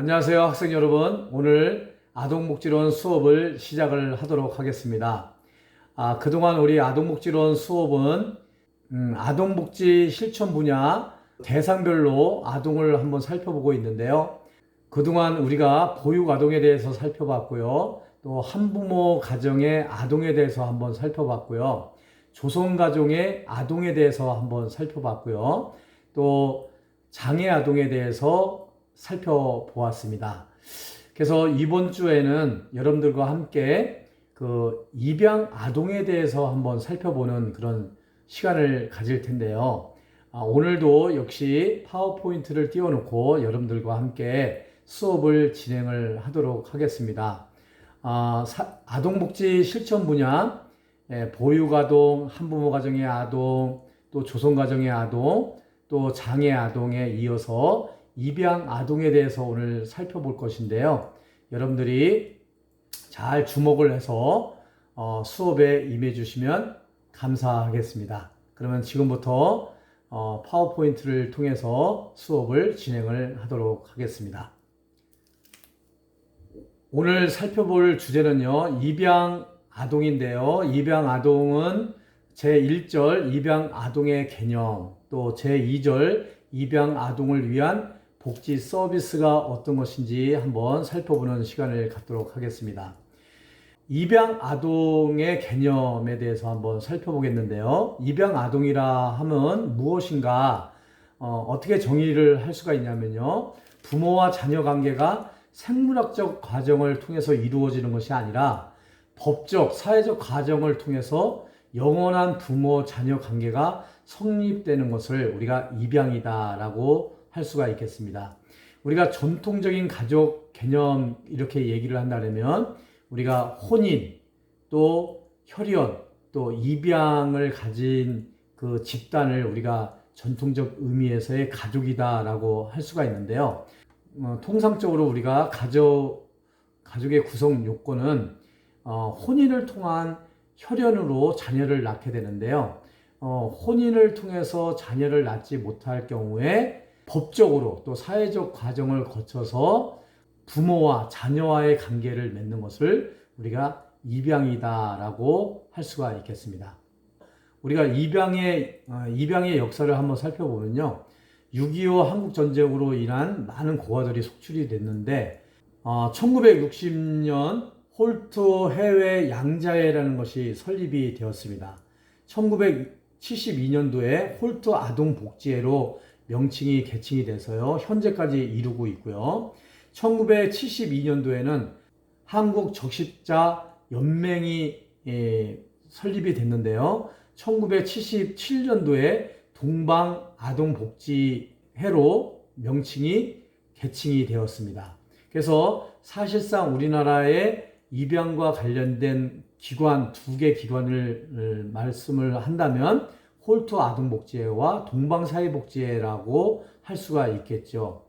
안녕하세요, 학생 여러분. 오늘 아동복지론 수업을 시작을 하도록 하겠습니다. 그동안 우리 아동복지론 수업은 아동복지 실천 분야 대상별로 아동을 한번 살펴보고 있는데요. 그동안 우리가 보육아동에 대해서 살펴봤고요. 또 한부모 가정의 아동에 대해서 한번 살펴봤고요. 조성가정의 아동에 대해서 한번 살펴봤고요. 또 장애아동에 대해서 살펴보았습니다. 그래서 이번 주에는 여러분들과 함께 그 입양 아동에 대해서 한번 살펴보는 그런 시간을 가질 텐데요. 오늘도 역시 파워포인트를 띄워놓고 여러분들과 함께 수업을 진행을 하도록 하겠습니다. 아동복지 실천 분야, 보육아동, 한부모 가정의 아동, 또 조성가정의 아동, 또 장애아동에 이어서 입양 아동에 대해서 오늘 살펴볼 것인데요. 여러분들이 잘 주목을 해서 수업에 임해 주시면 감사하겠습니다. 그러면 지금부터 파워포인트를 통해서 수업을 진행을 하도록 하겠습니다. 오늘 살펴볼 주제는요, 입양 아동인데요. 입양 아동은 제1절 입양 아동의 개념, 또 제2절 입양 아동을 위한 복지 서비스가 어떤 것인지 한번 살펴보는 시간을 갖도록 하겠습니다. 입양 아동의 개념에 대해서 한번 살펴보겠는데요. 입양 아동이라 하면 무엇인가, 어떻게 정의를 할 수가 있냐면요. 부모와 자녀 관계가 생물학적 과정을 통해서 이루어지는 것이 아니라 법적, 사회적 과정을 통해서 영원한 부모 자녀 관계가 성립되는 것을 우리가 입양이다라고 할 수가 있겠습니다. 우리가 전통적인 가족 개념 이렇게 얘기를 한다면 우리가 혼인, 또 혈연, 또 입양을 가진 그 집단을 우리가 전통적 의미에서의 가족이다라고 할 수가 있는데요. 통상적으로 우리가 가족의 구성 요건은 혼인을 통한 혈연으로 자녀를 낳게 되는데요. 혼인을 통해서 자녀를 낳지 못할 경우에 법적으로 또 사회적 과정을 거쳐서 부모와 자녀와의 관계를 맺는 것을 우리가 입양이다라고 할 수가 있겠습니다. 우리가 입양의 역사를 한번 살펴보면요. 6.25 한국전쟁으로 인한 많은 고아들이 속출이 됐는데 1960년 홀트 해외 양자회라는 것이 설립이 되었습니다. 1972년도에 홀트 아동복지회로 명칭이 개칭이 돼서요. 현재까지 이루고 있고요. 1972년도에는 한국적십자 연맹이 설립이 됐는데요. 1977년도에 동방아동복지회로 명칭이 개칭이 되었습니다. 그래서 사실상 우리나라의 입양과 관련된 기관, 두 개 기관을 말씀을 한다면 홀트 아동복지회와 동방사회복지회라고 할 수가 있겠죠.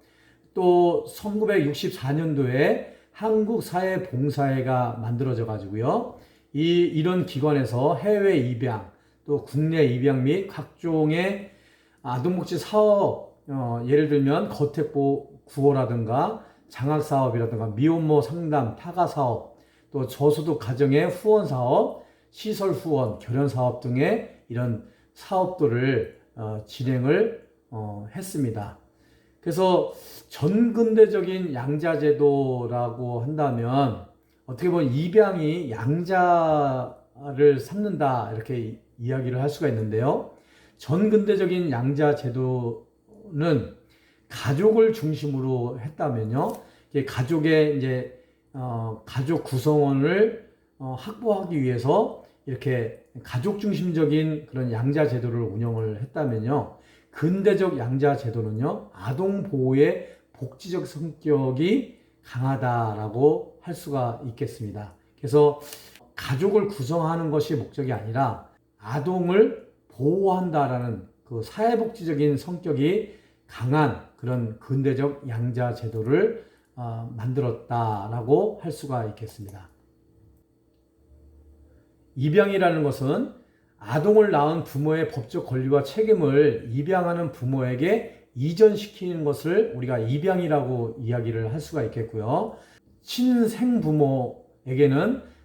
또 1964년도에 한국사회봉사회가 만들어져 가지고요. 이런 기관에서 해외 입양, 또 국내 입양 및 각종의 아동복지 사업, 예를 들면 거택보 구호라든가 장학사업이라든가 미혼모 상담, 타가사업, 또 저소득 가정의 후원사업, 시설 후원, 결혼사업 등의 이런 사업들을 진행을 했습니다. 그래서 전근대적인 양자제도라고 한다면 어떻게 보면 입양이 양자를 삼는다 이렇게 이야기를 할 수가 있는데요. 전근대적인 양자제도는 가족을 중심으로 했다면요. 가족의 가족 구성원을 확보하기 위해서 이렇게 가족 중심적인 그런 양자 제도를 운영을 했다면요. 근대적 양자 제도는요. 아동 보호의 복지적 성격이 강하다라고 할 수가 있겠습니다. 그래서 가족을 구성하는 것이 목적이 아니라 아동을 보호한다라는 그 사회복지적인 성격이 강한 그런 근대적 양자 제도를 만들었다라고 할 수가 있겠습니다. 입양이라는 것은 아동을 낳은 부모의 법적 권리와 책임을 입양하는 부모에게 이전시키는 것을 우리가 입양이라고 이야기를 할 수가 있겠고요. 친생부모에게는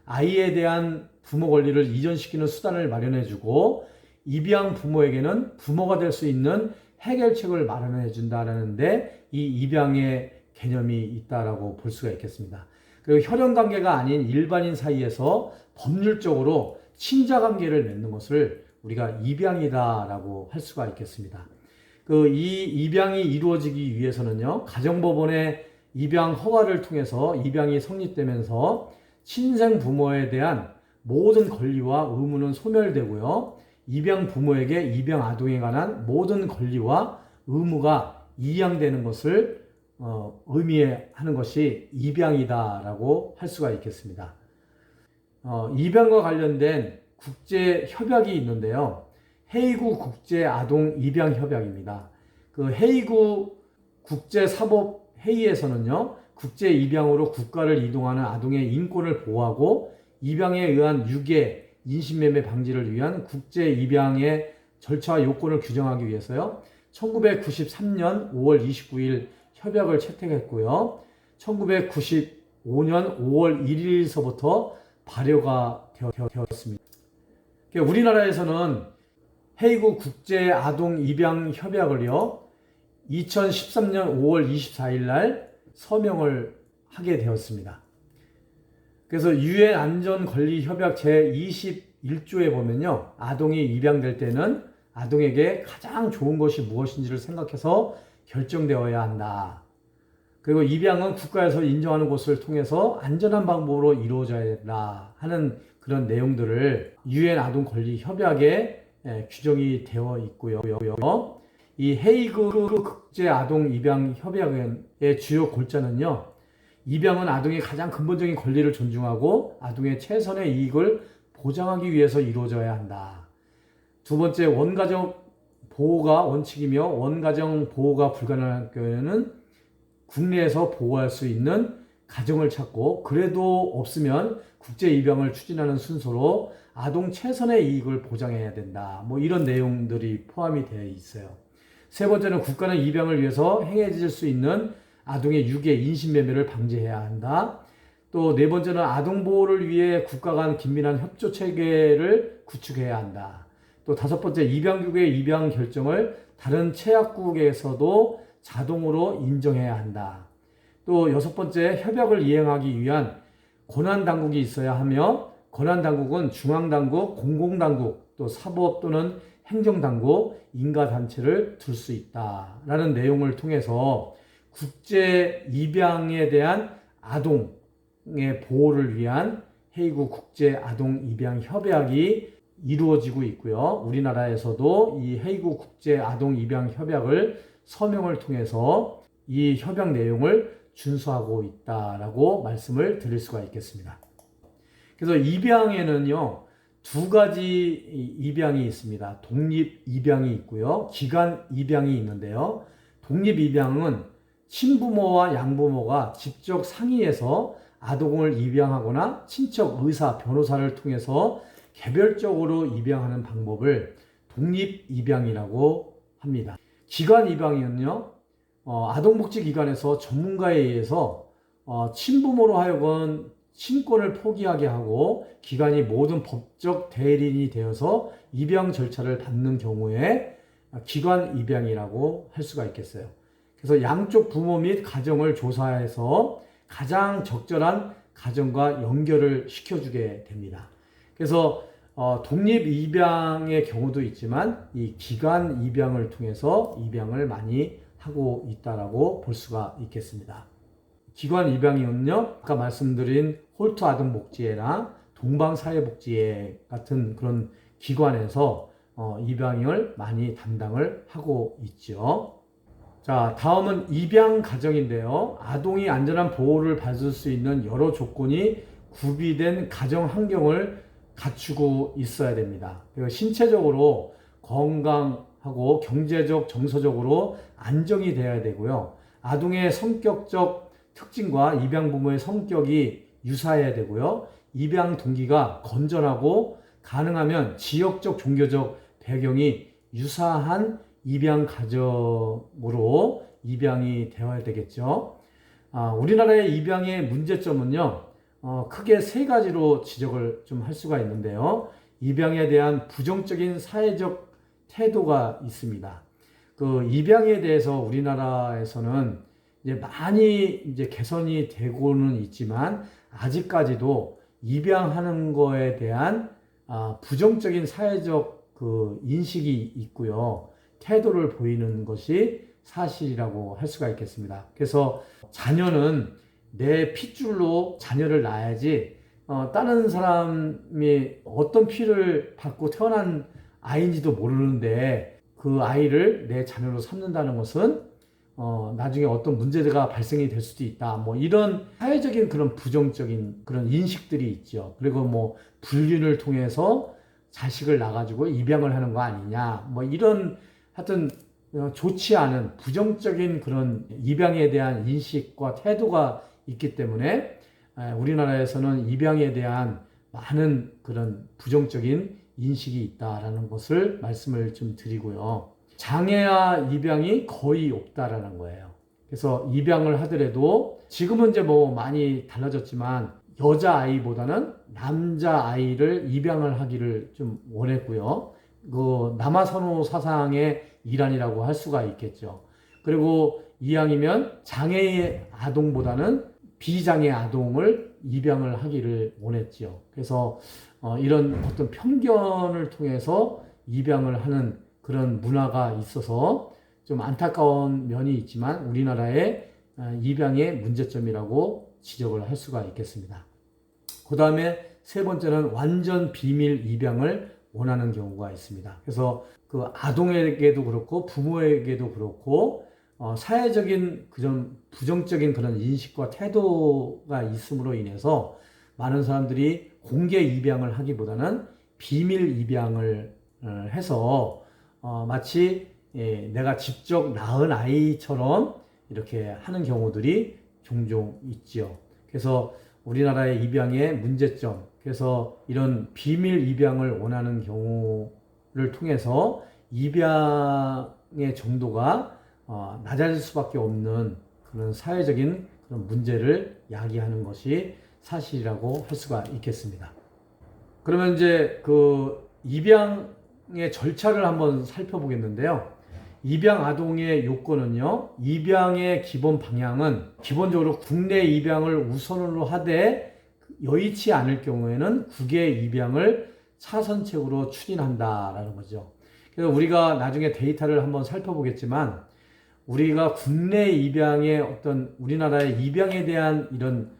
아이에 대한 부모 권리를 이전시키는 수단을 마련해주고, 입양 부모에게는 부모가 될 수 있는 해결책을 마련해 준다는데 이 입양의 개념이 있다라고 볼 수가 있겠습니다. 그리고 혈연 관계가 아닌 일반인 사이에서 법률적으로 친자 관계를 맺는 것을 우리가 입양이다라고 할 수가 있겠습니다. 이 입양이 이루어지기 위해서는요, 가정법원의 입양 허가를 통해서 입양이 성립되면서 친생 부모에 대한 모든 권리와 의무는 소멸되고요, 입양 부모에게 입양 아동에 관한 모든 권리와 의무가 이양되는 것을 의미하는 것이 입양이다라고 할 수가 있겠습니다. 입양과 관련된 국제 협약이 있는데요. 헤이구 국제 아동 입양 협약입니다. 그 헤이구 국제 사법 회의에서는요, 국제 입양으로 국가를 이동하는 아동의 인권을 보호하고 입양에 의한 유괴, 인신매매 방지를 위한 국제 입양의 절차와 요건을 규정하기 위해서요, 1993년 5월 29일 협약을 채택했고요. 1995년 5월 1일서부터 발효가 되었습니다. 우리나라에서는 헤이구 국제 아동 입양 협약을요, 2013년 5월 24일 날 서명을 하게 되었습니다. 그래서 유엔 안전 권리 협약 제21조에 보면요, 아동이 입양될 때는 아동에게 가장 좋은 것이 무엇인지를 생각해서 결정되어야 한다. 그리고 입양은 국가에서 인정하는 곳을 통해서 안전한 방법으로 이루어져야 된다 하는 그런 내용들을 유엔 아동 권리 협약에 규정이 되어 있고요. 이 헤이그 국제 아동 입양 협약의 주요 골자는요, 입양은 아동의 가장 근본적인 권리를 존중하고 아동의 최선의 이익을 보장하기 위해서 이루어져야 한다. 두 번째, 원가정 보호가 원칙이며 원가정 보호가 불가능할 경우에는 국내에서 보호할 수 있는 가정을 찾고, 그래도 없으면 국제 입양을 추진하는 순서로 아동 최선의 이익을 보장해야 된다. 이런 내용들이 포함이 되어 있어요. 세 번째는 국가는 입양을 위해서 행해질 수 있는 아동의 유괴, 인신매매를 방지해야 한다. 또 네 번째는 아동 보호를 위해 국가 간 긴밀한 협조 체계를 구축해야 한다. 또 다섯 번째, 입양국의 입양 결정을 다른 채약국에서도 자동으로 인정해야 한다. 또 여섯 번째, 협약을 이행하기 위한 권한당국이 있어야 하며, 권한당국은 중앙당국, 공공당국, 또 사법 또는 행정당국, 인가단체를 둘 수 있다라는 내용을 통해서 국제 입양에 대한 아동의 보호를 위한 헤이구 국제 아동 입양 협약이 이루어지고 있고요. 우리나라에서도 이 헤이구 국제 아동 입양 협약을 서명을 통해서 이 협약 내용을 준수하고 있다라고 말씀을 드릴 수가 있겠습니다. 그래서 입양에는요, 두 가지 입양이 있습니다. 독립 입양이 있고요, 기관 입양이 있는데요. 독립 입양은 친부모와 양부모가 직접 상의해서 아동을 입양하거나 친척, 의사, 변호사를 통해서 개별적으로 입양하는 방법을 독립 입양이라고 합니다. 기관 입양은요, 아동복지기관에서 전문가에 의해서 친부모로 하여금 친권을 포기하게 하고 기관이 모든 법적 대리인이 되어서 입양 절차를 밟는 경우에 기관 입양이라고 할 수가 있겠어요. 그래서 양쪽 부모 및 가정을 조사해서 가장 적절한 가정과 연결을 시켜주게 됩니다. 그래서 독립 입양의 경우도 있지만 이 기관 입양을 통해서 입양을 많이 하고 있다라고 볼 수가 있겠습니다. 기관 입양은요, 아까 말씀드린 홀트 아동복지회나 동방사회복지회 같은 그런 기관에서 입양을 많이 담당을 하고 있죠. 자, 다음은 입양 가정인데요. 아동이 안전한 보호를 받을 수 있는 여러 조건이 구비된 가정 환경을 갖추고 있어야 됩니다. 신체적으로 건강하고 경제적, 정서적으로 안정이 되어야 되고요. 아동의 성격적 특징과 입양 부모의 성격이 유사해야 되고요. 입양 동기가 건전하고 가능하면 지역적, 종교적 배경이 유사한 입양 가정으로 입양이 되어야 되겠죠. 우리나라의 입양의 문제점은요, 크게 세 가지로 지적을 좀 할 수가 있는데요. 입양에 대한 부정적인 사회적 태도가 있습니다. 그 입양에 대해서 우리나라에서는 이제 많이 이제 개선이 되고는 있지만 아직까지도 입양하는 거에 대한 부정적인 사회적 그 인식이 있고요. 태도를 보이는 것이 사실이라고 할 수가 있겠습니다. 그래서 자녀는 내 핏줄로 자녀를 낳아야지 다른 사람이 어떤 피를 받고 태어난 아이인지도 모르는데 그 아이를 내 자녀로 삼는다는 것은 나중에 어떤 문제가 발생이 될 수도 있다. 뭐 이런 사회적인 그런 부정적인 그런 인식들이 있죠. 그리고 뭐 불륜을 통해서 자식을 낳아가지고 입양을 하는 거 아니냐. 뭐 이런 하여튼 좋지 않은 부정적인 그런 입양에 대한 인식과 태도가 있기 때문에 우리나라에서는 입양에 대한 많은 그런 부정적인 인식이 있다라는 것을 말씀을 좀 드리고요. 장애아 입양이 거의 없다라는 거예요. 그래서 입양을 하더라도 지금은 이제 뭐 많이 달라졌지만 여자아이보다는 남자아이를 입양을 하기를 좀 원했고요. 그 남아선호 사상의 일환이라고 할 수가 있겠죠. 그리고 이왕이면 장애의 아동보다는 비장애 아동을 입양을 하기를 원했지요. 그래서 이런 어떤 편견을 통해서 입양을 하는 그런 문화가 있어서 좀 안타까운 면이 있지만 우리나라의 입양의 문제점이라고 지적을 할 수가 있겠습니다. 그 다음에 세 번째는 완전 비밀 입양을 원하는 경우가 있습니다. 그래서 그 아동에게도 그렇고 부모에게도 그렇고 사회적인 그런 부정적인 그런 인식과 태도가 있음으로 인해서 많은 사람들이 공개 입양을 하기보다는 비밀 입양을 해서 마치 내가 직접 낳은 아이처럼 이렇게 하는 경우들이 종종 있죠. 그래서 우리나라의 입양의 문제점, 그래서 이런 비밀 입양을 원하는 경우를 통해서 입양의 정도가 낮아질 수밖에 없는 그런 사회적인 그런 문제를 야기하는 것이 사실이라고 할 수가 있겠습니다. 그러면 이제 그 입양의 절차를 한번 살펴보겠는데요. 입양 아동의 요건은요, 입양의 기본 방향은 기본적으로 국내 입양을 우선으로 하되 여의치 않을 경우에는 국외 입양을 차선책으로 추진한다라는 거죠. 그래서 우리가 나중에 데이터를 한번 살펴보겠지만 우리가 국내 입양의 어떤 우리나라의 입양에 대한 이런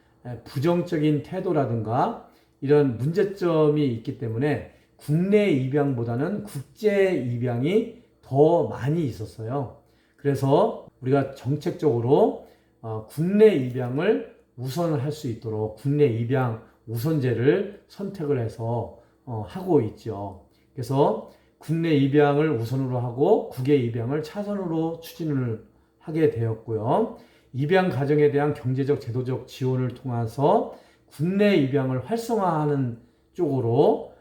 부정적인 태도라든가 이런 문제점이 있기 때문에 국내 입양보다는 국제 입양이 더 많이 있었어요. 그래서 우리가 정책적으로 국내 입양을 우선할 수 있도록 국내 입양 우선제를 선택을 해서 하고 있죠. 그래서 국내 입양을 우선으로 하고 국외 입양을 차선으로 추진을 하게 되었고요. 입양 가정에 대한 경제적 제도적 지원을 통해서 국내 입양을 활성화하는 쪽으로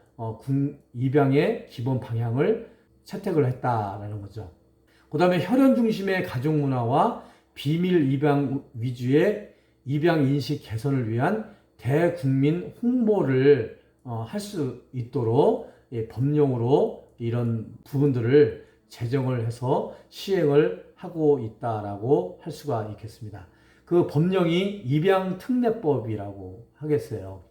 입양의 기본 방향을 채택을 했다라는 거죠. 그 다음에 혈연 중심의 가족 문화와 비밀 입양 위주의 입양 인식 개선을 위한 대국민 홍보를 할 수 있도록 법령으로 이런 부분들을 제정을 해서 시행을 하고 있다라고 할 수가 있겠습니다. 그 법령이 입양특례법이라고 하겠어요.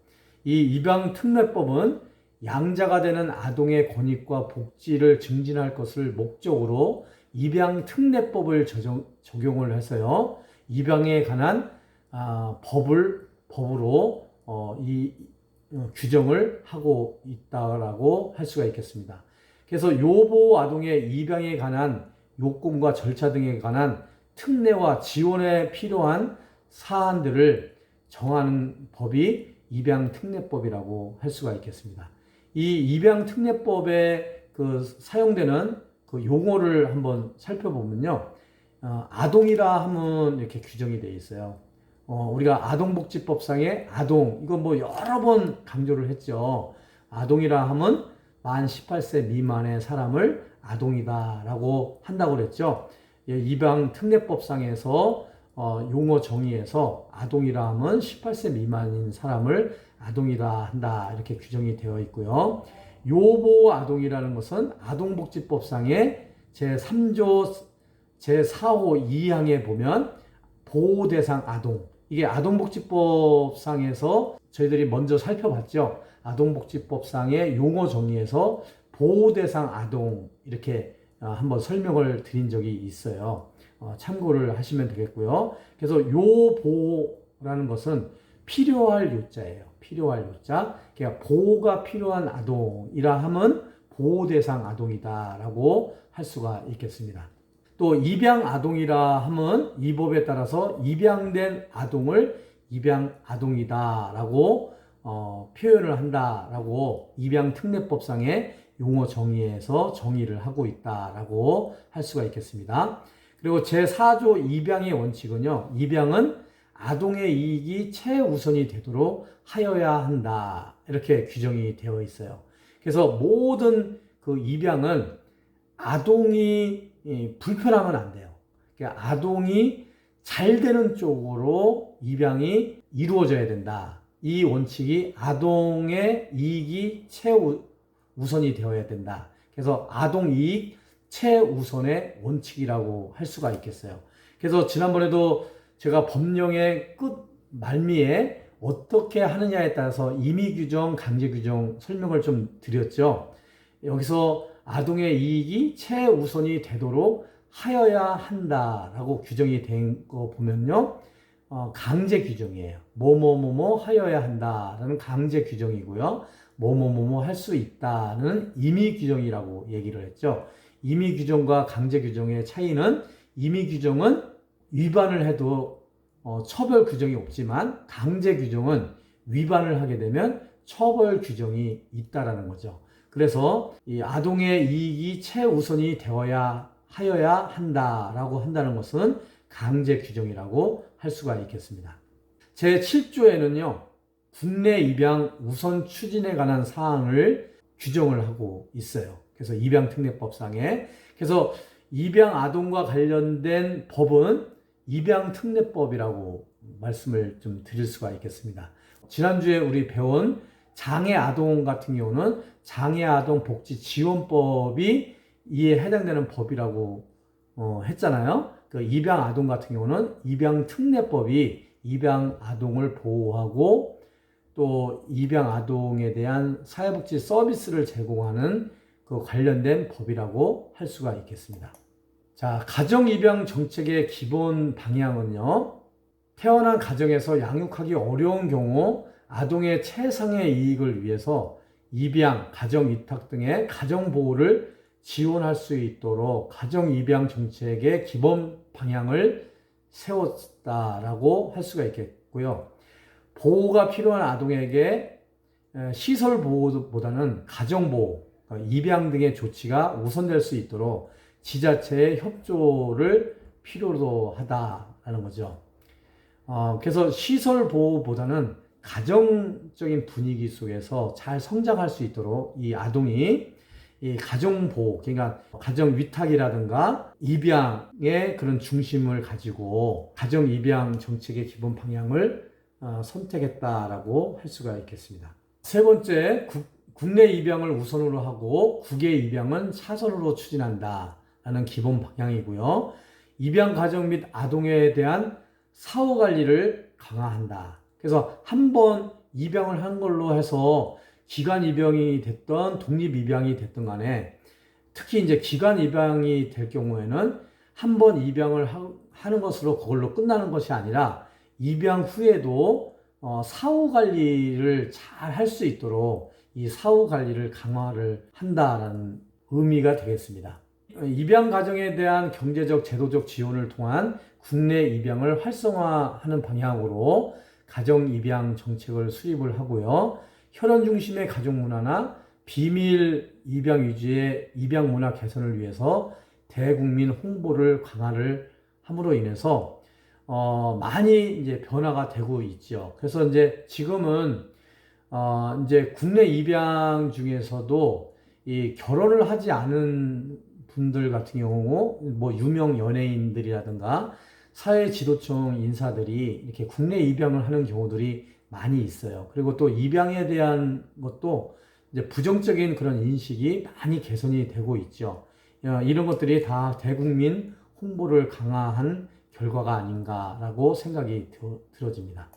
이 입양특례법은 양자가 되는 아동의 권익과 복지를 증진할 것을 목적으로 입양특례법을 적용을 해서요. 입양에 관한 법으로 이 규정을 하고 있다라고 할 수가 있겠습니다. 그래서 요보 아동의 입양에 관한 요건과 절차 등에 관한 특례와 지원에 필요한 사안들을 정하는 법이 입양특례법이라고 할 수가 있겠습니다. 이 입양특례법에 그 사용되는 그 용어를 한번 살펴보면요. 아동이라 하면 이렇게 규정이 되어 있어요. 우리가 아동복지법상의 아동, 이거 뭐 여러 번 강조를 했죠. 아동이라 하면 만 18세 미만의 사람을 아동이다라고 한다고 그랬죠. 예, 입양 특례법상에서 용어 정의에서 아동이라 하면 18세 미만인 사람을 아동이라 한다 이렇게 규정이 되어 있고요. 요보 아동이라는 것은 아동복지법상의 제3조 제4호 2항에 보면 보호대상 아동, 이게 아동복지법상에서 저희들이 먼저 살펴봤죠. 아동복지법상의 용어 정의에서 보호대상 아동 이렇게 한번 설명을 드린 적이 있어요. 참고를 하시면 되겠고요. 그래서 요보호라는 것은 필요할 요자예요. 필요할 요자. 그러니까 보호가 필요한 아동이라 하면 보호대상 아동이다라고 할 수가 있겠습니다. 또 입양 아동이라 하면 이 법에 따라서 입양된 아동을 입양 아동이다라고 표현을 한다라고 입양특례법상의 용어 정의에서 정의를 하고 있다라고 할 수가 있겠습니다. 그리고 제4조 입양의 원칙은요, 입양은 아동의 이익이 최우선이 되도록 하여야 한다 이렇게 규정이 되어 있어요. 그래서 모든 그 입양은 아동이 불편하면 안 돼요. 그러니까 아동이 잘 되는 쪽으로 입양이 이루어져야 된다. 이 원칙이 아동의 이익이 최우선이 되어야 된다. 그래서 아동 이익 최우선의 원칙이라고 할 수가 있겠어요. 그래서 지난번에도 제가 법령의 끝 말미에 어떻게 하느냐에 따라서 임의규정, 강제규정 설명을 좀 드렸죠. 여기서 아동의 이익이 최우선이 되도록 하여야 한다라고 규정이 된 거 보면요, 강제 규정이에요. 뭐뭐뭐뭐 하여야 한다라는 강제 규정이고요, 뭐뭐뭐뭐 할 수 있다는 임의 규정이라고 얘기를 했죠. 임의 규정과 강제 규정의 차이는 임의 규정은 위반을 해도 처벌 규정이 없지만 강제 규정은 위반을 하게 되면 처벌 규정이 있다라는 거죠. 그래서 이 아동의 이익이 최우선이 하여야 한다라고 한다는 것은 강제 규정이라고 할 수가 있겠습니다. 제7조에는요, 국내 입양 우선 추진에 관한 사항을 규정을 하고 있어요. 그래서 입양특례법상에. 그래서 입양 아동과 관련된 법은 입양특례법이라고 말씀을 좀 드릴 수가 있겠습니다. 지난주에 우리 배운 장애 아동 같은 경우는 장애 아동 복지 지원법이 이에 해당되는 법이라고 했잖아요. 그 입양 아동 같은 경우는 입양특례법이 입양 아동을 보호하고 또 입양 아동에 대한 사회복지 서비스를 제공하는 그 관련된 법이라고 할 수가 있겠습니다. 자, 가정입양 정책의 기본 방향은요, 태어난 가정에서 양육하기 어려운 경우 아동의 최상의 이익을 위해서 입양, 가정위탁 등의 가정보호를 지원할 수 있도록 가정입양 정책의 기본 방향을 세웠다라고 할 수가 있겠고요. 보호가 필요한 아동에게 시설 보호보다는 가정보호, 입양 등의 조치가 우선될 수 있도록 지자체의 협조를 필요로 하다라는 거죠. 그래서 시설 보호보다는 가정적인 분위기 속에서 잘 성장할 수 있도록 이 아동이 이 가정보호, 그러니까 가정위탁이라든가 입양의 그런 중심을 가지고 가정입양 정책의 기본 방향을 선택했다라고 할 수가 있겠습니다. 세 번째, 국내 입양을 우선으로 하고 국외 입양은 차선으로 추진한다라는 기본 방향이고요. 입양 가정 및 아동에 대한 사후 관리를 강화한다. 그래서 한번 입양을 한 걸로 해서 기관 입양이 됐던 독립 입양이 됐던 간에 특히 이제 기관 입양이 될 경우에는 한번 입양을 하는 것으로 그걸로 끝나는 것이 아니라 입양 후에도 사후 관리를 잘 할 수 있도록 이 사후 관리를 강화를 한다라는 의미가 되겠습니다. 입양 가정에 대한 경제적, 제도적 지원을 통한 국내 입양을 활성화하는 방향으로 가정 입양 정책을 수립을 하고요. 혈연 중심의 가족 문화나 비밀 입양 위주의 입양 문화 개선을 위해서 대국민 홍보를 강화를 함으로 인해서 많이 이제 변화가 되고 있죠. 그래서 이제 지금은 이제 국내 입양 중에서도 이 결혼을 하지 않은 분들 같은 경우 뭐 유명 연예인들이라든가 사회 지도층 인사들이 이렇게 국내 입양을 하는 경우들이 많이 있어요. 그리고 또 입양에 대한 것도 이제 부정적인 그런 인식이 많이 개선이 되고 있죠. 이런 것들이 다 대국민 홍보를 강화한 결과가 아닌가라고 생각이 들어집니다.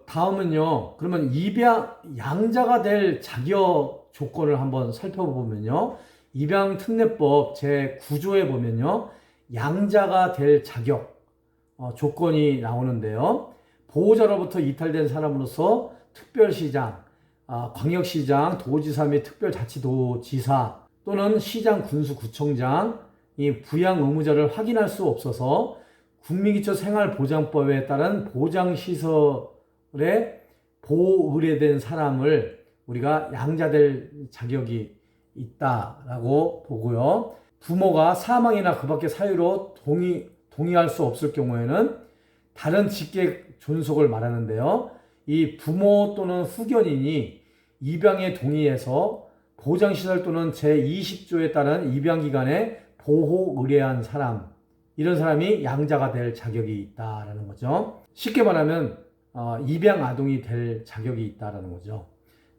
다음은요, 그러면 양자가 될 자격 조건을 한번 살펴보면요, 입양특례법 제9조에 보면요, 양자가 될 자격 조건이 나오는데요. 보호자로부터 이탈된 사람으로서 특별시장, 광역시장, 도지사 및 특별자치도지사 또는 시장, 군수, 구청장 이 부양 의무자를 확인할 수 없어서 국민기초생활보장법에 따른 보장시설에 보호 의뢰된 사람을 우리가 양자될 자격이 있다라고 보고요. 부모가 사망이나 그 밖의 사유로 동의할 수 없을 경우에는 다른 직계 존속을 말하는데요. 이 부모 또는 후견인이 입양에 동의해서 보장시설 또는 제20조에 따른 입양기관에 보호 의뢰한 사람, 이런 사람이 양자가 될 자격이 있다라는 거죠. 쉽게 말하면 입양 아동이 될 자격이 있다라는 거죠.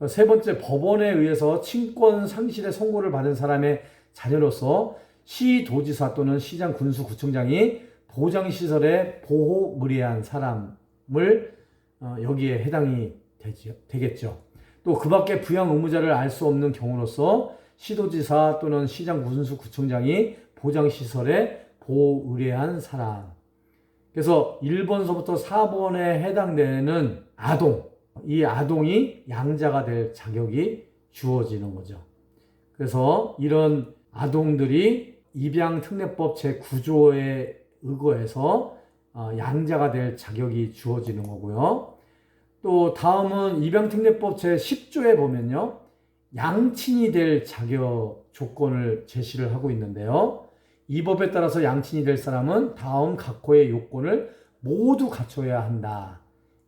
세 번째, 법원에 의해서 친권 상실의 선고를 받은 사람의 자녀로서 시도지사 또는 시장, 군수, 구청장이 보장시설에 보호 의뢰한 사람을 여기에 해당이 되겠죠. 또 그 밖에 부양 의무자를 알 수 없는 경우로서 시도지사 또는 시장, 군수, 구청장이 보장시설에 보호 의뢰한 사람. 그래서 1번서부터 4번에 해당되는 아동, 이 아동이 양자가 될 자격이 주어지는 거죠. 그래서 이런 아동들이 입양특례법 제9조에 의거해서 양자가 될 자격이 주어지는 거고요. 또 다음은 입양특례법 제10조에 보면요, 양친이 될 자격 조건을 제시를 하고 있는데요. 이 법에 따라서 양친이 될 사람은 다음 각호의 요건을 모두 갖춰야 한다.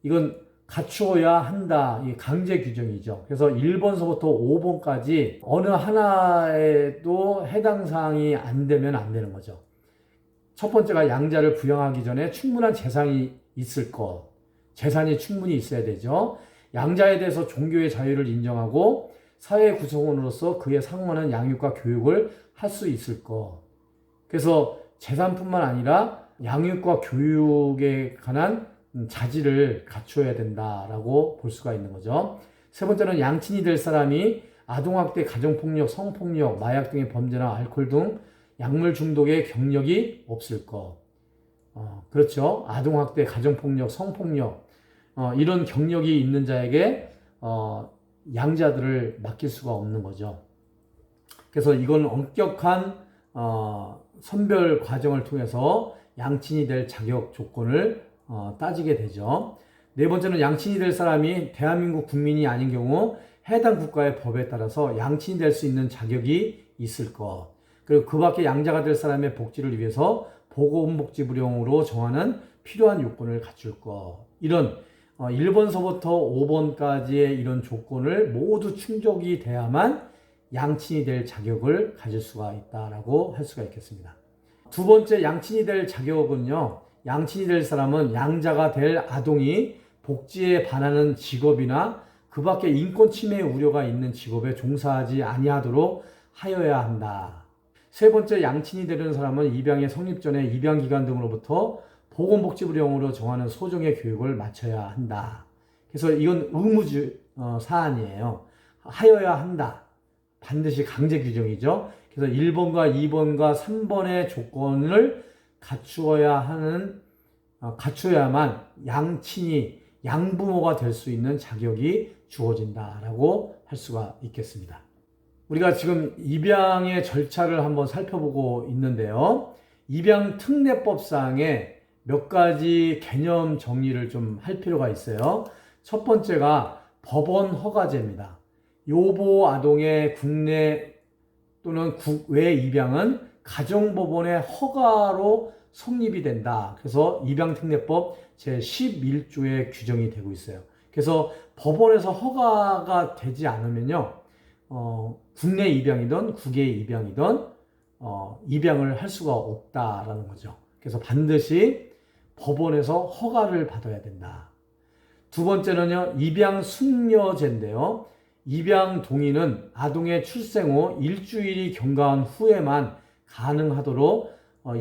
이건 갖추어야 한다. 이 강제 규정이죠. 그래서 1번서부터 5번까지 어느 하나에도 해당 사항이 안 되면 안 되는 거죠. 첫 번째가 양자를 부양하기 전에 충분한 재산이 있을 것. 재산이 충분히 있어야 되죠. 양자에 대해서 종교의 자유를 인정하고 사회 구성원으로서 그에 상응하는 양육과 교육을 할 수 있을 것. 그래서 재산뿐만 아니라 양육과 교육에 관한 자질을 갖춰야 된다라고 볼 수가 있는 거죠. 세 번째는 양친이 될 사람이 아동학대, 가정폭력, 성폭력, 마약 등의 범죄나 알코올 등 약물 중독의 경력이 없을 것. 그렇죠. 아동학대, 가정폭력, 성폭력 이런 경력이 있는 자에게 양자들을 맡길 수가 없는 거죠. 그래서 이건 엄격한 선별 과정을 통해서 양친이 될 자격 조건을 따지게 되죠. 네 번째는 양친이 될 사람이 대한민국 국민이 아닌 경우 해당 국가의 법에 따라서 양친이 될 수 있는 자격이 있을 것. 그리고 그 밖에 양자가 될 사람의 복지를 위해서 보건복지부령으로 정하는 필요한 요건을 갖출 것. 이런 1번서부터 5번까지의 이런 조건을 모두 충족이 돼야만 양친이 될 자격을 가질 수가 있다라고 할 수가 있겠습니다. 두 번째, 양친이 될 자격은요, 양친이 될 사람은 양자가 될 아동이 복지에 반하는 직업이나 그 밖에 인권 침해 우려가 있는 직업에 종사하지 아니하도록 하여야 한다. 세 번째, 양친이 되는 사람은 입양의 성립 전에 입양기관 등으로부터 보건복지부령으로 정하는 소정의 교육을 마쳐야 한다. 그래서 이건 의무주 사안이에요. 하여야 한다. 반드시 강제 규정이죠. 그래서 1번과 2번과 3번의 조건을 갖추어야만 양친이 양부모가 될 수 있는 자격이 주어진다라고 할 수가 있겠습니다. 우리가 지금 입양의 절차를 한번 살펴보고 있는데요. 입양특례법상에 몇 가지 개념 정리를 좀 할 필요가 있어요. 첫 번째가 법원 허가제입니다. 요보 아동의 국내 또는 국외 입양은 가정법원의 허가로 성립이 된다. 그래서 입양특례법 제11조에 규정이 되고 있어요. 그래서 법원에서 허가가 되지 않으면요, 국내 입양이든 국외 입양이든 입양을 할 수가 없다라는 거죠. 그래서 반드시 법원에서 허가를 받아야 된다. 두 번째는요, 입양 숙려제인데요. 입양 동의는 아동의 출생 후 일주일이 경과한 후에만 가능하도록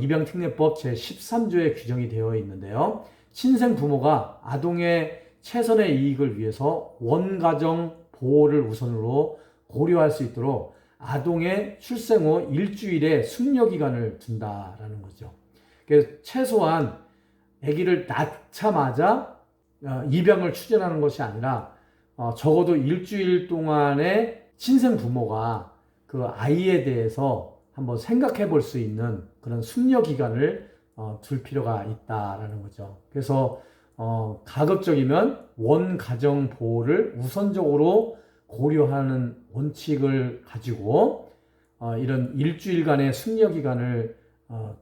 입양특례법 제13조에 규정이 되어 있는데요. 친생 부모가 아동의 최선의 이익을 위해서 원가정 보호를 우선으로 고려할 수 있도록 아동의 출생 후 일주일의 숙려기간을 둔다라는 거죠. 그래서 최소한 아기를 낳자마자 입양을 추진하는 것이 아니라 적어도 일주일 동안의 친생 부모가 그 아이에 대해서 한번 생각해 볼 수 있는 그런 숙려 기간을 둘 필요가 있다라는 거죠. 그래서 가급적이면 원가정 보호를 우선적으로 고려하는 원칙을 가지고 이런 일주일간의 숙려 기간을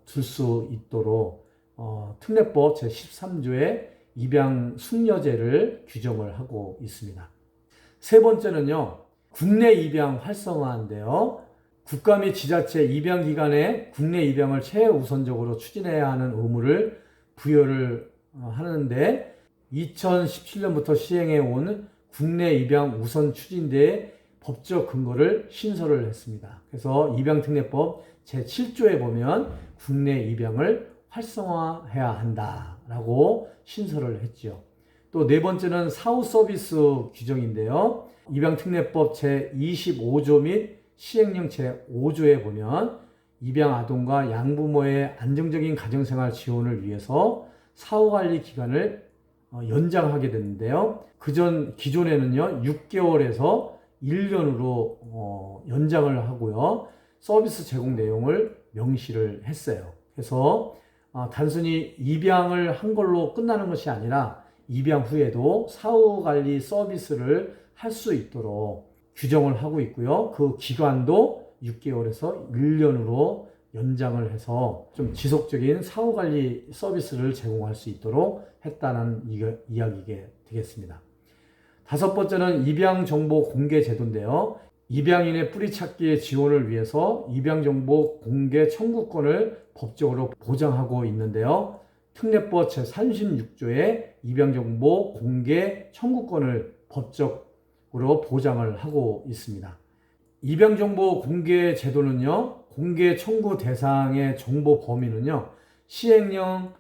둘 수 있도록 특례법 제13조에 입양 숙려제를 규정을 하고 있습니다. 세 번째는요, 국내 입양 활성화인데요. 국가 및 지자체 입양 기관에 국내 입양을 최우선적으로 추진해야 하는 의무를 부여를 하는데 2017년부터 시행해 온 국내 입양 우선 추진대의 법적 근거를 신설을 했습니다. 그래서 입양특례법 제7조에 보면 국내 입양을 활성화해야 한다라고 신설을 했죠. 또 네 번째는 사후 서비스 규정인데요. 입양특례법 제25조 및 시행령 제5조에 보면 입양 아동과 양부모의 안정적인 가정생활 지원을 위해서 사후관리 기간을 연장하게 됐는데요. 기존에는요 6개월에서 1년으로 연장을 하고요. 서비스 제공 내용을 명시를 했어요. 그래서 단순히 입양을 한 걸로 끝나는 것이 아니라 입양 후에도 사후관리 서비스를 할 수 있도록 규정을 하고 있고요. 그 기간도 6개월에서 1년으로 연장을 해서 좀 지속적인 사후관리 서비스를 제공할 수 있도록 했다는 이야기가 되겠습니다. 다섯 번째는 입양정보 공개 제도인데요. 입양인의 뿌리찾기의 지원을 위해서 입양정보 공개 청구권을 법적으로 보장하고 있는데요. 특례법 제36조에 입양정보 공개 청구권을 법적으로 보장을 하고 있습니다. 입양정보 공개 제도는요, 공개 청구 대상의 정보 범위는요, 시행령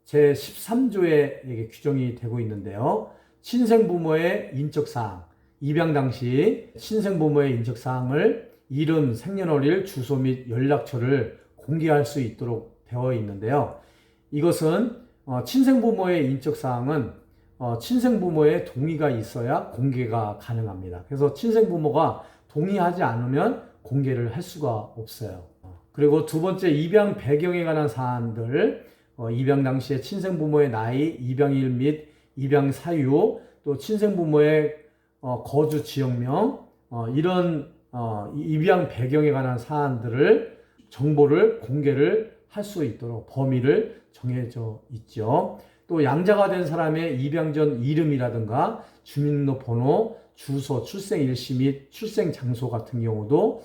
제13조에 규정이 되고 있는데요. 친생부모의 인적사항, 입양 당시 친생부모의 인적사항을 이름, 생년월일, 주소 및 연락처를 공개할 수 있도록 되어 있는데요. 이것은 친생부모의 인적사항은 친생부모의 동의가 있어야 공개가 가능합니다. 그래서 친생부모가 동의하지 않으면 공개를 할 수가 없어요. 그리고 두 번째, 입양 배경에 관한 사안들, 입양 당시의 친생부모의 나이, 입양일 및 입양 사유, 또 친생부모의 거주 지역명, 이런 입양 배경에 관한 사안들을 정보를 공개를 할 수 있도록 범위를 정해져 있죠. 또 양자가 된 사람의 입양 전 이름이라든가 주민등록번호, 주소, 출생일시 및 출생장소 같은 경우도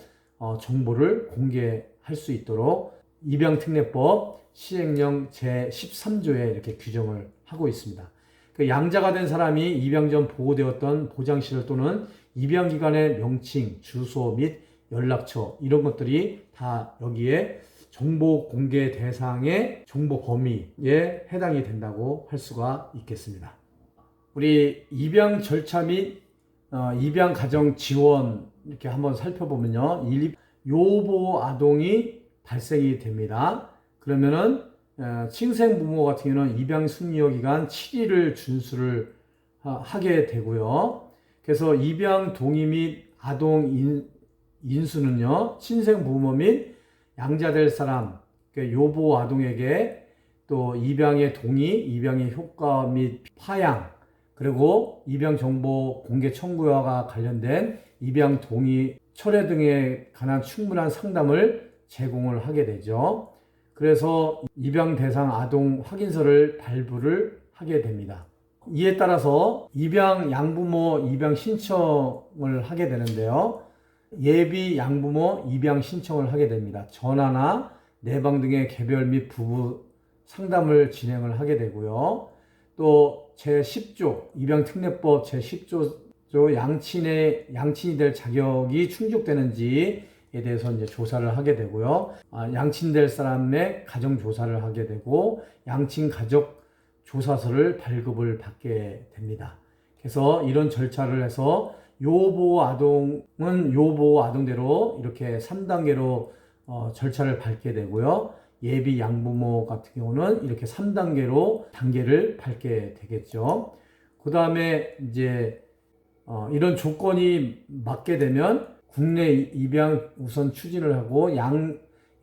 정보를 공개할 수 있도록 입양특례법 시행령 제13조에 이렇게 규정을 하고 있습니다. 그 양자가 된 사람이 입양 전 보호되었던 보장시설 또는 입양기관의 명칭, 주소 및 연락처, 이런 것들이 다 여기에 정보 공개 대상의 정보 범위에 해당이 된다고 할 수가 있겠습니다. 우리 입양 절차 및 입양 가정 지원 이렇게 한번 살펴보면요. 요보 아동이 발생이 됩니다. 그러면은 친생 부모 같은 경우는 입양 숙려 기간 7일을 준수를 하게 되고요. 그래서 입양 동의 및 아동 인수는요, 친생 부모 및 양자될 사람, 요보 아동에게 또 입양의 동의, 입양의 효과 및 파양, 그리고 입양 정보 공개 청구와 관련된 입양 동의 철회 등에 관한 충분한 상담을 제공을 하게 되죠. 그래서 입양 대상 아동 확인서를 발부를 하게 됩니다. 이에 따라서 입양 양부모 입양 신청을 하게 되는데요. 예비 양부모 입양 신청을 하게 됩니다. 전화나 내방 등의 개별 및 부부 상담을 진행을 하게 되고요. 또 제10조 입양특례법 제10조 양친이 될 자격이 충족되는지에 대해서 이제 조사를 하게 되고요. 양친될 사람의 가정 조사를 하게 되고 양친 가족 조사서를 발급을 받게 됩니다. 그래서 이런 절차를 해서 요보호 아동은 요보호 아동대로 이렇게 3단계로 절차를 밟게 되고요. 예비 양부모 같은 경우는 이렇게 3단계로 단계를 밟게 되겠죠. 그 다음에 이제 이런 조건이 맞게 되면 국내 입양 우선 추진을 하고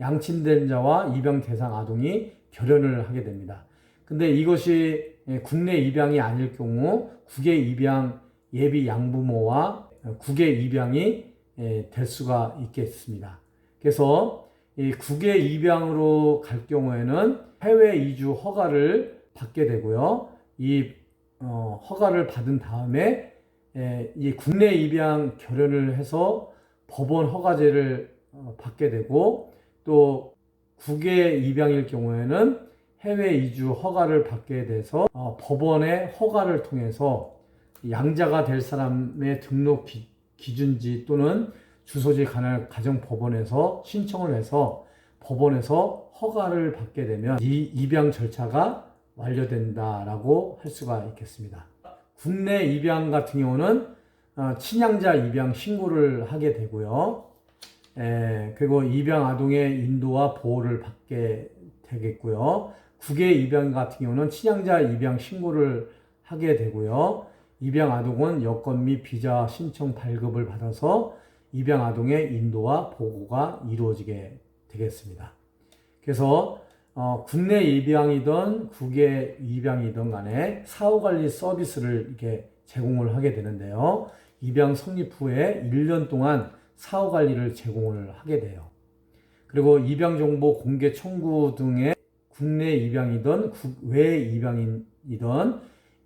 양친된 자와 입양 대상 아동이 결혼을 하게 됩니다. 근데 이것이 국내 입양이 아닐 경우 국외 입양 예비 양부모와 국외 입양이 될 수가 있겠습니다. 그래서 이 국외 입양으로 갈 경우에는 해외 이주 허가를 받게 되고요. 이 허가를 받은 다음에 이 국내 입양 결혼을 해서 법원 허가제를 받게 되고 또 국외 입양일 경우에는 해외 이주 허가를 받게 돼서 법원의 허가를 통해서 양자가 될 사람의 등록 기준지 또는 주소지 관할 가정법원에서 신청을 해서 법원에서 허가를 받게 되면 이 입양 절차가 완료된다라고 할 수가 있겠습니다. 국내 입양 같은 경우는 친양자 입양 신고를 하게 되고요. 그리고 입양 아동의 인도와 보호를 받게 되겠고요. 국외 입양 같은 경우는 친양자 입양 신고를 하게 되고요. 입양 아동은 여권 및 비자 신청 발급을 받아서 입양 아동의 인도와 보고가 이루어지게 되겠습니다. 그래서 국내 입양이든 국외 입양이든 간에 사후관리 서비스를 이렇게 제공을 하게 되는데요. 입양 성립 후에 1년 동안 사후관리를 제공을 하게 돼요. 그리고 입양정보 공개 청구 등의 국내 입양이든 국외 입양이든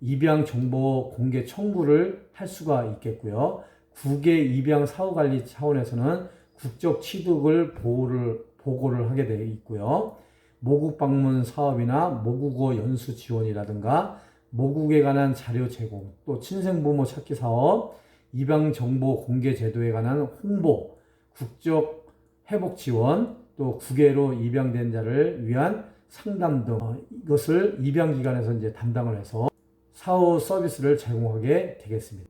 입양정보 공개 청구를 할 수가 있겠고요. 국외 입양 사후관리 차원에서는 국적 취득을 보고를 하게 되어 있고요. 모국 방문 사업이나 모국어 연수 지원이라든가 모국에 관한 자료 제공, 또 친생부모 찾기 사업, 입양정보 공개 제도에 관한 홍보, 국적 회복 지원, 또 국외로 입양된 자를 위한 상담 등 이것을 입양기관에서 이제 담당을 해서 사후 서비스를 제공하게 되겠습니다.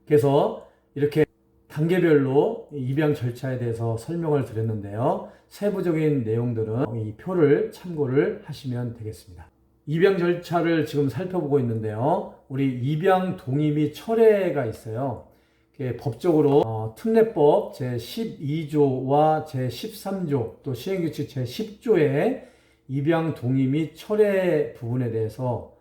그래서 이렇게 단계별로 입양 절차에 대해서 설명을 드렸는데요. 세부적인 내용들은 이 표를 참고를 하시면 되겠습니다. 입양 절차를 지금 살펴보고 있는데요. 우리 입양 동의 및 철회가 있어요. 법적으로 특례법 제12조와 제13조 또 시행규칙 제10조의 입양 동의 및 철회 부분에 대해서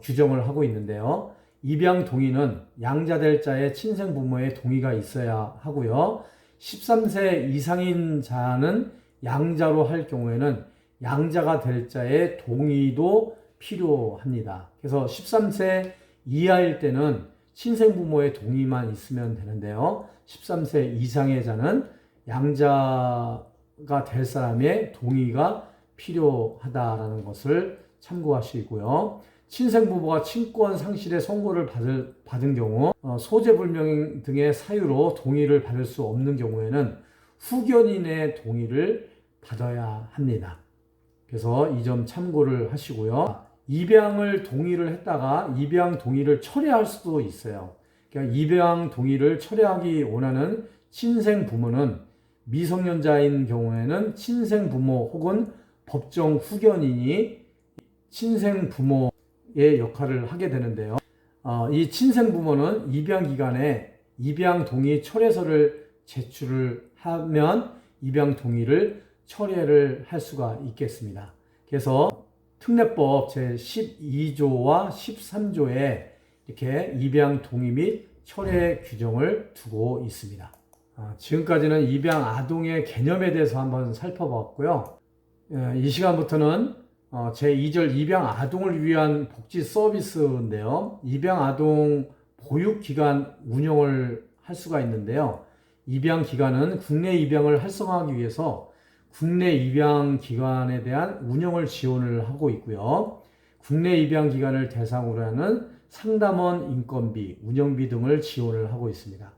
규정을 하고 있는데요. 입양 동의는 양자될 자의 친생 부모의 동의가 있어야 하고요. 13세 이상인 자는 양자로 할 경우에는 양자가 될 자의 동의도 필요합니다. 그래서 13세 이하일 때는 친생 부모의 동의만 있으면 되는데요. 13세 이상의 자는 양자가 될 사람의 동의가 필요하다라는 것을 참고하시고요. 친생부모가 친권 상실의 선고를 받은 경우 소재불명 등의 사유로 동의를 받을 수 없는 경우에는 후견인의 동의를 받아야 합니다. 그래서 이 점 참고를 하시고요. 입양을 동의를 했다가 입양 동의를 철회할 수도 있어요. 그러니까 입양 동의를 철회하기 원하는 친생부모는 미성년자인 경우에는 친생부모 혹은 법정 후견인이 친생부모 의 역할을 하게 되는데요. 이 친생부모는 입양기관에 입양 동의 철회서를 제출을 하면 입양 동의를 철회를 할 수가 있겠습니다. 그래서 특례법 제12조와 13조에 이렇게 입양 동의 및 철회 규정을 두고 있습니다. 지금까지는 입양 아동의 개념에 대해서 한번 살펴봤고요. 이 시간부터는 제2절 입양 아동을 위한 복지 서비스인데요. 입양 아동 보육기관 운영을 할 수가 있는데요. 입양 기관은 국내 입양을 활성화하기 위해서 국내 입양 기관에 대한 운영을 지원을 하고 있고요. 국내 입양 기관을 대상으로 하는 상담원 인건비, 운영비 등을 지원을 하고 있습니다.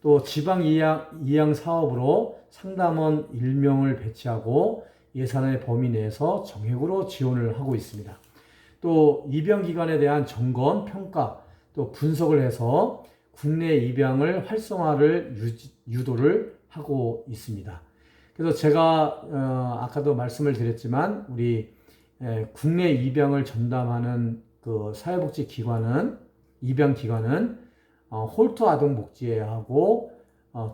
또 지방 입양 사업으로 상담원 1명을 배치하고 예산의 범위 내에서 정액으로 지원을 하고 있습니다. 또 입양 기관에 대한 점검, 평가, 또 분석을 해서 국내 입양을 활성화를 유도를 하고 있습니다. 그래서 제가 아까도 말씀을 드렸지만 우리 국내 입양을 전담하는 그 사회복지기관은 입양기관은 홀트 아동복지회하고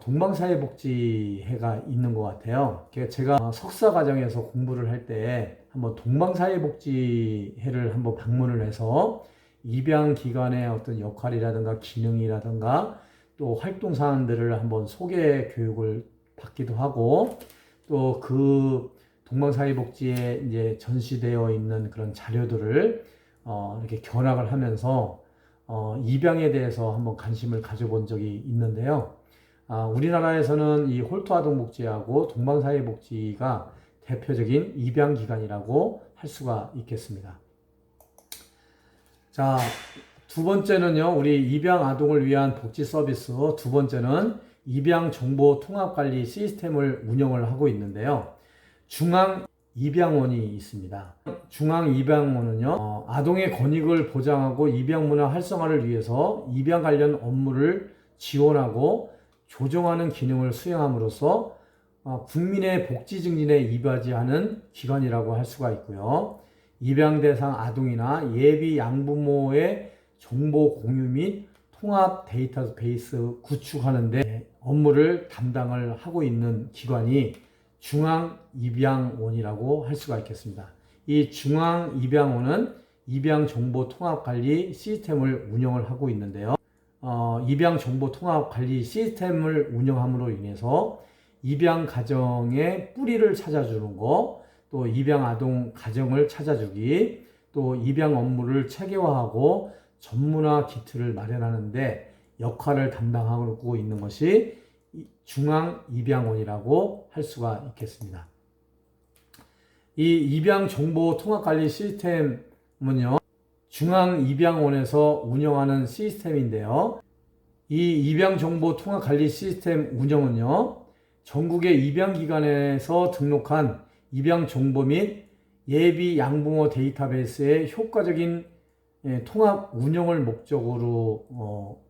동방사회복지회가 있는 것 같아요. 제가 석사 과정에서 공부를 할 때 한번 동방사회복지회를 한번 방문을 해서 입양기관의 어떤 역할이라든가 기능이라든가 또 활동 사항들을 한번 소개 교육을 받기도 하고 또 그 동방사회복지에 이제 전시되어 있는 그런 자료들을 이렇게 견학을 하면서 입양에 대해서 한번 관심을 가져본 적이 있는데요. 우리나라에서는 이 홀트 아동복지하고 동방사회복지가 대표적인 입양기관이라고 할 수가 있겠습니다. 자, 두 번째는요, 우리 입양 아동을 위한 복지 서비스. 두 번째는 입양 정보 통합 관리 시스템을 운영을 하고 있는데요. 중앙 입양원이 있습니다. 중앙 입양원은요, 아동의 권익을 보장하고 입양 문화 활성화를 위해서 입양 관련 업무를 지원하고 조정하는 기능을 수행함으로써 국민의 복지 증진에 이바지하는 기관이라고 할 수가 있고요. 입양 대상 아동이나 예비 양부모의 정보 공유 및 통합 데이터베이스 구축하는 데 업무를 담당을 하고 있는 기관이 중앙입양원이라고 할 수가 있겠습니다. 이 중앙입양원은 입양정보통합관리 시스템을 운영을 하고 있는데요. 입양정보통합관리 시스템을 운영함으로 인해서 입양 가정의 뿌리를 찾아주는 거, 또 입양 아동 가정을 찾아주기, 또 입양 업무를 체계화하고 전문화 키트를 마련하는데 역할을 담당하고 있는 것이 중앙입양원이라고 할 수가 있겠습니다. 이 입양정보통합관리 시스템은요, 중앙입양원에서 운영하는 시스템인데요. 이 입양정보통합관리 시스템 운영은요, 전국의 입양기관에서 등록한 입양정보 및 예비 양부모 데이터베이스의 효과적인 통합 운영을 목적으로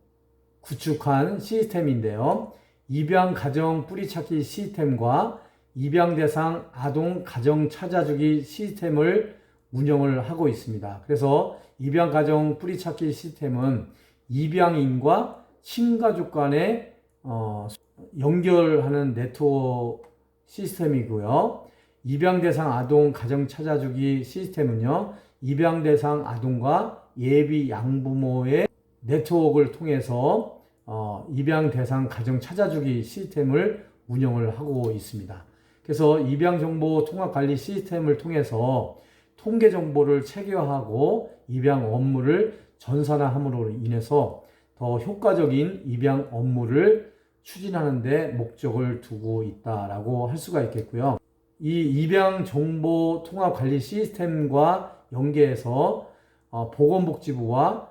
구축한 시스템인데요. 입양 가정 뿌리찾기 시스템과 입양 대상 아동 가정 찾아주기 시스템을 운영을 하고 있습니다. 그래서 입양 가정 뿌리찾기 시스템은 입양인과 친가족 간에 연결하는 네트워크 시스템이고요. 입양 대상 아동 가정 찾아주기 시스템은요, 입양 대상 아동과 예비 양부모의 네트워크를 통해서 입양 대상 가정 찾아주기 시스템을 운영을 하고 있습니다. 그래서 입양 정보 통합 관리 시스템을 통해서 통계 정보를 체계화하고 입양 업무를 전산화함으로 인해서 더 효과적인 입양 업무를 추진하는 데 목적을 두고 있다라고 할 수가 있겠고요. 이 입양 정보 통합 관리 시스템과 연계해서 보건복지부와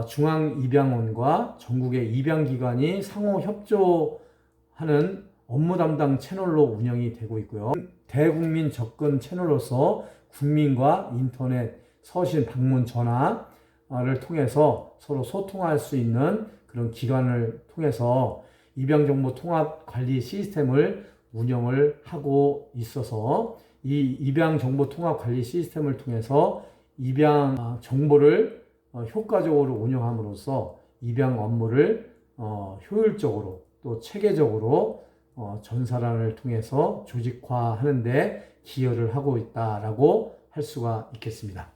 중앙입양원과 전국의 입양기관이 상호 협조하는 업무 담당 채널로 운영이 되고 있고요. 대국민 접근 채널로서 국민과 인터넷, 서신, 방문, 전화를 통해서 서로 소통할 수 있는 그런 기관을 통해서 입양정보 통합 관리 시스템을 운영을 하고 있어서 이 입양정보 통합 관리 시스템을 통해서 입양 정보를 효과적으로 운영함으로써 입양 업무를 효율적으로 또 체계적으로 전산화를 통해서 조직화하는 데 기여를 하고 있다라고 할 수가 있겠습니다.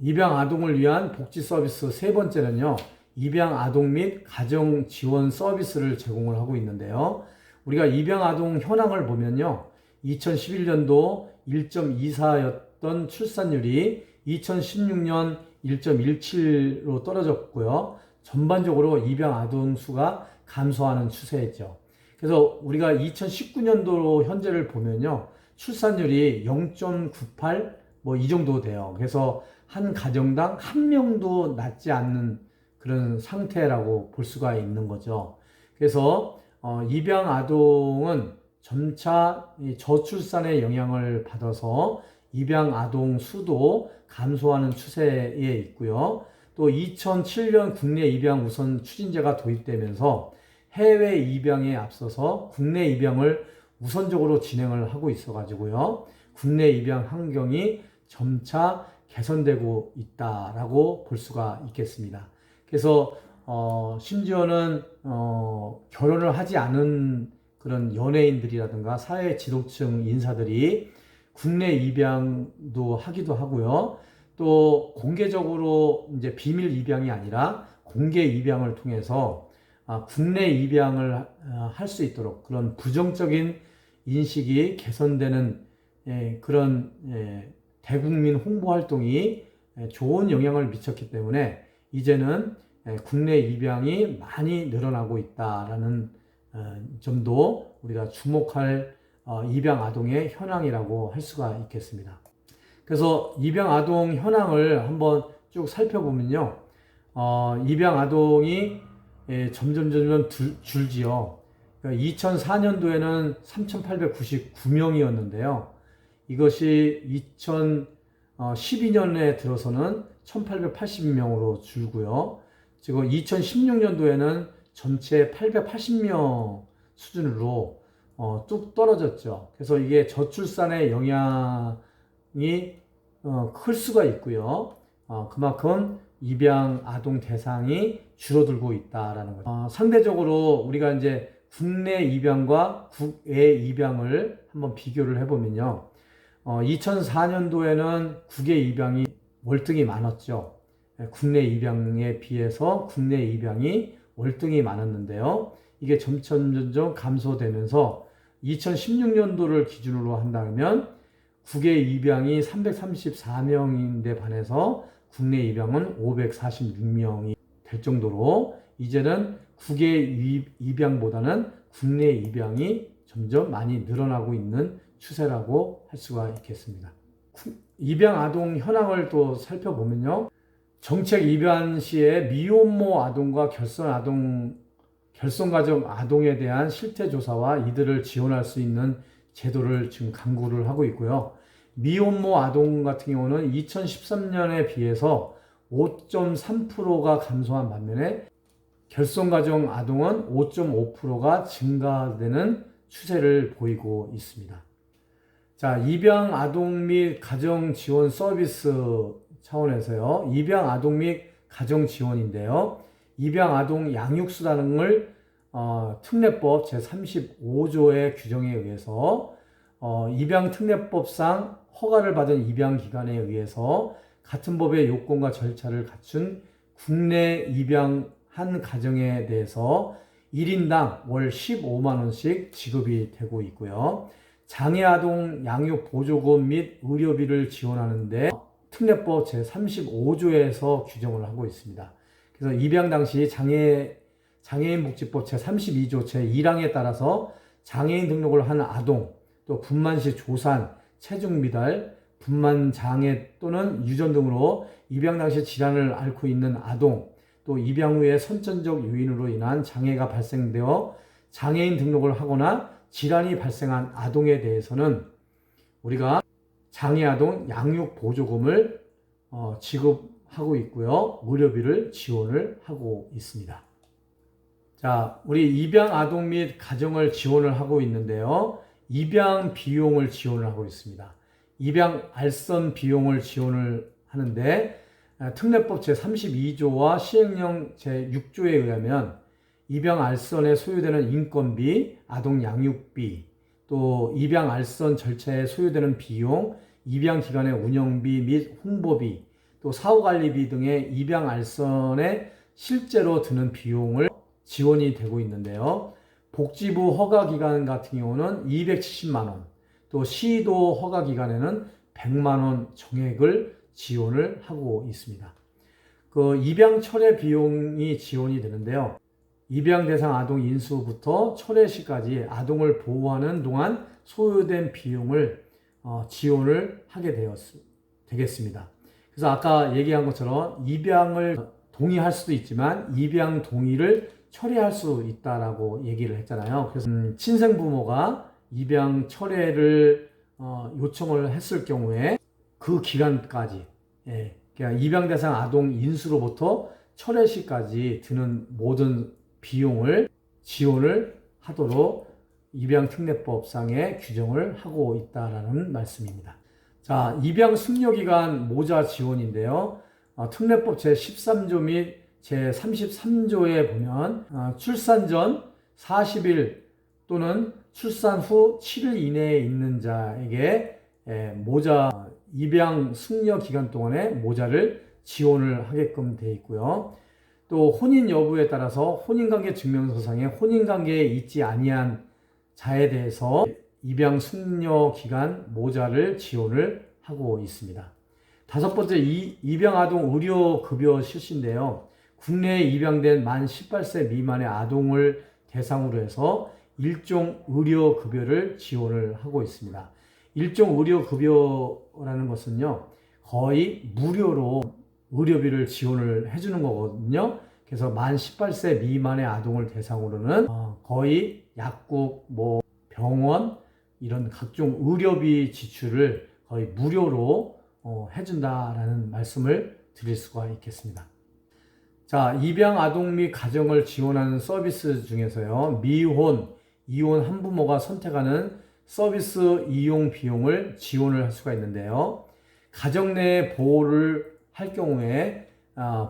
입양 아동을 위한 복지 서비스 세 번째는요, 입양 아동 및 가정 지원 서비스를 제공을 하고 있는데요. 우리가 입양 아동 현황을 보면요, 2011년도 1.24였던 출산율이 2016년 1.17로 떨어졌고요. 전반적으로 입양 아동 수가 감소하는 추세였죠. 그래서 우리가 2019년도 현재를 보면요. 출산율이 0.98 뭐 이 정도 돼요. 그래서 한 가정당 한 명도 낳지 않는 그런 상태라고 볼 수가 있는 거죠. 그래서 입양 아동은 점차 저출산의 영향을 받아서 입양 아동 수도 감소하는 추세에 있고요. 또 2007년 국내 입양 우선 추진제가 도입되면서 해외 입양에 앞서서 국내 입양을 우선적으로 진행을 하고 있어가지고요. 국내 입양 환경이 점차 개선되고 있다라고 볼 수가 있겠습니다. 그래서 심지어는 결혼을 하지 않은 그런 연예인들이라든가 사회 지도층 인사들이 국내 입양도 하기도 하고요. 또 공개적으로 이제 비밀 입양이 아니라 공개 입양을 통해서 국내 입양을 할 수 있도록 그런 부정적인 인식이 개선되는 그런 대국민 홍보 활동이 좋은 영향을 미쳤기 때문에 이제는 국내 입양이 많이 늘어나고 있다라는 점도 우리가 주목할 입양 아동의 현황이라고 할 수가 있겠습니다. 그래서 입양 아동 현황을 한번 쭉 살펴보면요. 입양 아동이 점점 줄지요. 그러니까 2004년도에는 3,899명이었는데요. 이것이 2012년에 들어서는 1,880명으로 줄고요. 지금 2016년도에는 전체 880명 수준으로 뚝 떨어졌죠. 그래서 이게 저출산의 영향이 클 수가 있고요. 그만큼 입양 아동 대상이 줄어들고 있다라는 거죠. 상대적으로 우리가 이제 국내 입양과 국외 입양을 한번 비교를 해보면요. 2004년도에는 국외 입양이 월등히 많았죠. 국내 입양에 비해서 국내 입양이 월등히 많았는데요. 이게 점점 감소되면서 2016년도를 기준으로 한다면 국외 입양이 334명인데 반해서 국내 입양은 546명이 될 정도로 이제는 국외 입양보다는 국내 입양이 점점 많이 늘어나고 있는 추세라고 할 수가 있겠습니다. 입양 아동 현황을 또 살펴보면요. 정책 입양 시에 미혼모 아동과 결손가정 아동에 대한 실태 조사와 이들을 지원할 수 있는 제도를 지금 강구를 하고 있고요. 미혼모 아동 같은 경우는 2013년에 비해서 5.3%가 감소한 반면에 결손가정 아동은 5.5%가 증가되는 추세를 보이고 있습니다. 자, 입양 아동 및 가정 지원 서비스 차원에서요. 입양 아동 및 가정 지원인데요. 입양 아동 양육수당을 특례법 제35조의 규정에 의해서 입양특례법상 허가를 받은 입양기관에 의해서 같은 법의 요건과 절차를 갖춘 국내 입양한 가정에 대해서 1인당 월 15만원씩 지급이 되고 있고요. 장애아동 양육보조금 및 의료비를 지원하는데 특례법 제35조에서 규정을 하고 있습니다. 그래서 입양 당시 장애인복지법 제32조 제1항에 따라서 장애인 등록을 한 아동, 또 분만시 조산, 체중 미달, 분만 장애 또는 유전 등으로 입양 당시 질환을 앓고 있는 아동, 또 입양 후에 선천적 요인으로 인한 장애가 발생되어 장애인 등록을 하거나 질환이 발생한 아동에 대해서는 우리가 장애아동 양육보조금을 지급하고 있고요. 의료비를 지원을 하고 있습니다. 자, 우리 입양 아동 및 가정을 지원을 하고 있는데요. 입양 비용을 지원을 하고 있습니다. 입양 알선 비용을 지원을 하는데 특례법 제32조와 시행령 제6조에 의하면 입양 알선에 소요되는 인건비, 아동 양육비, 또 입양 알선 절차에 소요되는 비용, 입양 기관의 운영비 및 홍보비, 또 사후관리비 등의 입양 알선에 실제로 드는 비용을 지원이 되고 있는데요. 복지부 허가기관 같은 경우는 270만원, 또 시도 허가기관에는 100만원 정액을 지원을 하고 있습니다. 그 입양 철회 비용이 지원이 되는데요. 입양 대상 아동 인수부터 철회 시까지 아동을 보호하는 동안 소요된 비용을 지원을 하게 되겠습니다. 그래서 아까 얘기한 것처럼 입양을 동의할 수도 있지만 입양 동의를 철회할 수 있다라고 얘기를 했잖아요. 그래서 친생부모가 입양 철회를 요청을 했을 경우에 그 기간까지, 그러니까 입양 대상 아동 인수로부터 철회 시까지 드는 모든 비용을 지원을 하도록 입양특례법상의 규정을 하고 있다라는 말씀입니다. 자, 입양 숙려기간 모자 지원인데요. 특례법 제13조 및 제33조에 보면 출산 전 40일 또는 출산 후 7일 이내에 있는 자에게 모자 입양 숙려 기간 동안에 모자를 지원을 하게끔 되어 있고요. 또 혼인 여부에 따라서 혼인관계 증명서상에 혼인관계에 있지 아니한 자에 대해서 입양 숙려 기간 모자를 지원을 하고 있습니다. 다섯 번째, 입양 아동 의료 급여 실시인데요. 국내에 입양된 만 18세 미만의 아동을 대상으로 해서 일종 의료 급여를 지원을 하고 있습니다. 일종 의료 급여라는 것은요, 거의 무료로 의료비를 지원을 해주는 거거든요. 그래서 만 18세 미만의 아동을 대상으로는 거의 약국, 병원 이런 각종 의료비 지출을 거의 무료로 해준다라는 말씀을 드릴 수가 있겠습니다. 자, 입양 아동 및 가정을 지원하는 서비스 중에서요, 미혼, 이혼 한부모가 선택하는 서비스 이용 비용을 지원을 할 수가 있는데요. 가정 내 보호를 할 경우에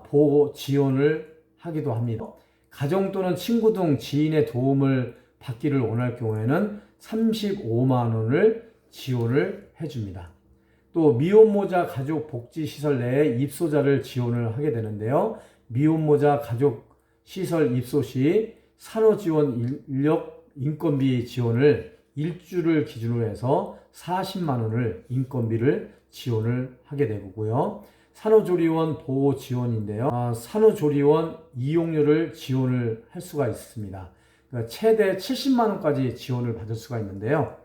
보호 지원을 하기도 합니다. 가정 또는 친구 등 지인의 도움을 받기를 원할 경우에는 35만 원을 지원을 해줍니다. 또 미혼모자 가족복지시설 내에 입소자를 지원을 하게 되는데요. 미혼모자 가족시설 입소 시 산후지원 인력 인건비 지원을 일주를 기준으로 해서 40만 원을 인건비를 지원을 하게 되고요. 산후조리원 보호 지원인데요. 산후조리원 이용료를 지원을 할 수가 있습니다. 그러니까 최대 70만 원까지 지원을 받을 수가 있는데요.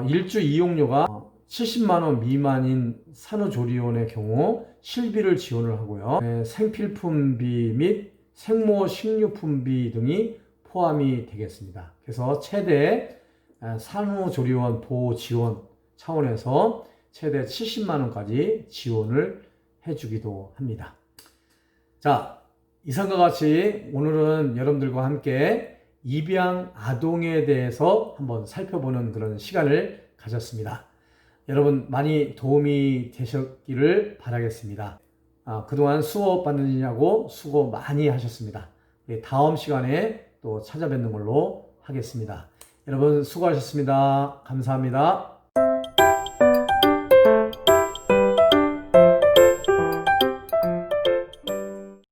일주 이용료가 70만 원 미만인 산후조리원의 경우 실비를 지원을 하고요. 생필품비 및 생모 식료품비 등이 포함이 되겠습니다. 그래서 최대 산후조리원 보호 지원 차원에서 최대 70만 원까지 지원을 해주기도 합니다. 자, 이상과 같이 오늘은 여러분들과 함께 입양 아동에 대해서 한번 살펴보는 그런 시간을 가졌습니다. 여러분 많이 도움이 되셨기를 바라겠습니다. 그동안 수업 받느냐고 수고 많이 하셨습니다. 다음 시간에 또 찾아뵙는 걸로 하겠습니다. 여러분 수고하셨습니다. 감사합니다.